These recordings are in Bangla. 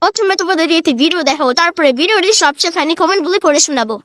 প্রথমে তোমাদের একটি ভিডিও দেখাবো, তারপরে ভিডিওটি সবচেয়ে ফানি কমেন্টগুলি পড়ে শোনাবো।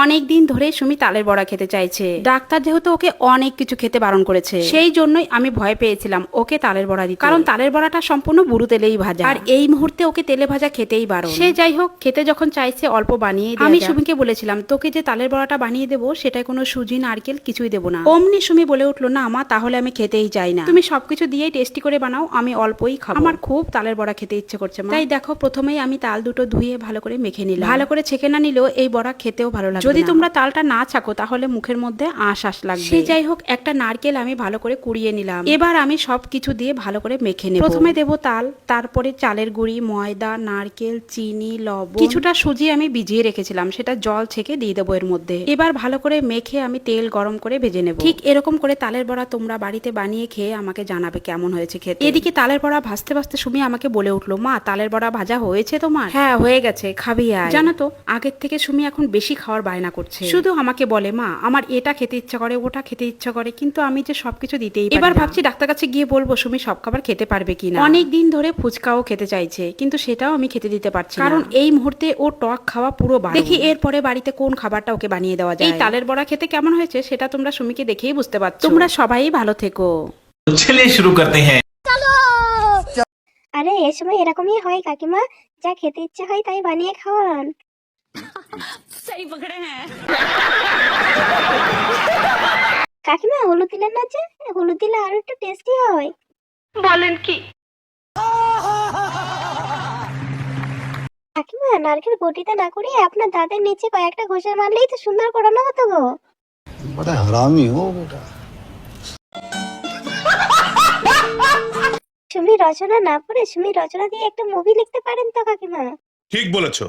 অনেক দিন ধরে সুমি তালের বড়া খেতে চাইছে। ডাক্তার যেহেতু ওকে অনেক কিছু খেতে বারণ করেছে, সেই জন্যই আমি ভয় পেয়েছিলাম ওকে তালের বড়া দিতে, কারণ তালের বড়াটা সম্পূর্ণ বুড়ো তেলেই ভাজা, আর এই মুহূর্তে ওকে তেলে ভাজা খেতেই বারণ। সে যাই হোক, খেতে যখন চাইছে অল্প বানিয়ে আমি সুমিকে বলেছিলাম, তোকে যে তালের বড়াটা বানিয়ে দেবো সেটাই কোনো সুজি নারকেল কিছুই দেবো না। অমনি সুমি বলে উঠলো, না মা, তাহলে আমি খেতেই চাই না, তুমি সবকিছু দিয়েই টেস্টি করে বানাও, আমি অল্পই খাবো, আমার খুব তালের বড়া খেতে ইচ্ছে করছে। তাই দেখো, প্রথমেই আমি তাল দুটো ধুয়ে ভালো করে মেখে নিলাম। ভালো করে ছেঁকে না নিলেও এই বড়া খেতেও ভালো লাগে। যদি তোমরা তাল না ছাকো তাহলে মুখের মধ্যে আঁশ লাগবে। সে যাই হোক, একটা নারকেল আমি ভালো করে কুড়িয়ে নিলাম। এবার আমি সবকিছু দিয়ে ভালো করে মেখে নেব। প্রথমে দেব তাল, তারপরে চালের গুঁড়ি, ময়দা, নারকেল, চিনি, লবণ, কিছুটা সুজি আমি ভিজিয়ে রেখেছিলাম, সেটা জল ছেঁকে দিয়ে দেবো এর মধ্যে। এবার ভালো করে মেখে আমি তেল গরম করে ভেজে নেব। ঠিক এরকম করে তালের বড়া তোমরা বাড়িতে বানিয়ে খেয়ে আমাকে জানাবে কেমন হয়েছে খেতে। এদিকে তালের বড়া ভাজতে ভাজতে সুমি আমাকে বলে উঠলো, মা, তালের বড়া ভাজা হয়েছে তোমার? হ্যাঁ, হয়ে গেছে, খাবি আয়। জানো তো, আগের থেকে সুমি এখন বেশি খাওয়ার বায়না করছে। শুধু আমাকে বলে, মা, আমার এটা খেতে ইচ্ছা করে, ওটা খেতে ইচ্ছা করে, কিন্তু আমি যে সবকিছু দিতেই পারি না। এবার ভাবছি ডাক্তার কাছে গিয়ে বলবো সুমি সব খাবার খেতে পারবে কিনা। অনেক দিন ধরে ফুচকাও খেতে চাইছে, কিন্তু সেটাও আমি খেতে দিতে পারছি না, কারণ এই মুহূর্তে ও টক খাওয়া পুরো বারণ। দেখি এরপরে বাড়িতে কোন খাবারটা ওকে বানিয়ে দেওয়া যায়। এই তালের বড়া খেতে কেমন হয়েছে সেটা তোমরা সুমিকে দেখেই বুঝতে পারছো। তোমরা সবাই ভালো থেকো। चलिए शुरू करते हैं। আরে এ সময় এরকমই হয় কাকিমা, যা খেতে ইচ্ছা হয় তাই বানিয়ে খাওয়ান। কাকিমা হলুদ দিলেন না যে? হলুদ দিলে আরো একটু টেস্টি হয়। বলেন কি? কাকিমা, নারকেল বটিতে না করে আপনার দাঁতের নিচে কয়েকটা ঘষে মারলেই তো সুন্দর করানো হতো গো। बड़ा हरामी हो बेटा। সুমি রচনা না পড়ে সুমি রচনা দিয়ে একটা মুভি লিখতে পারেন তো কাকিমা। ঠিক বলেছো।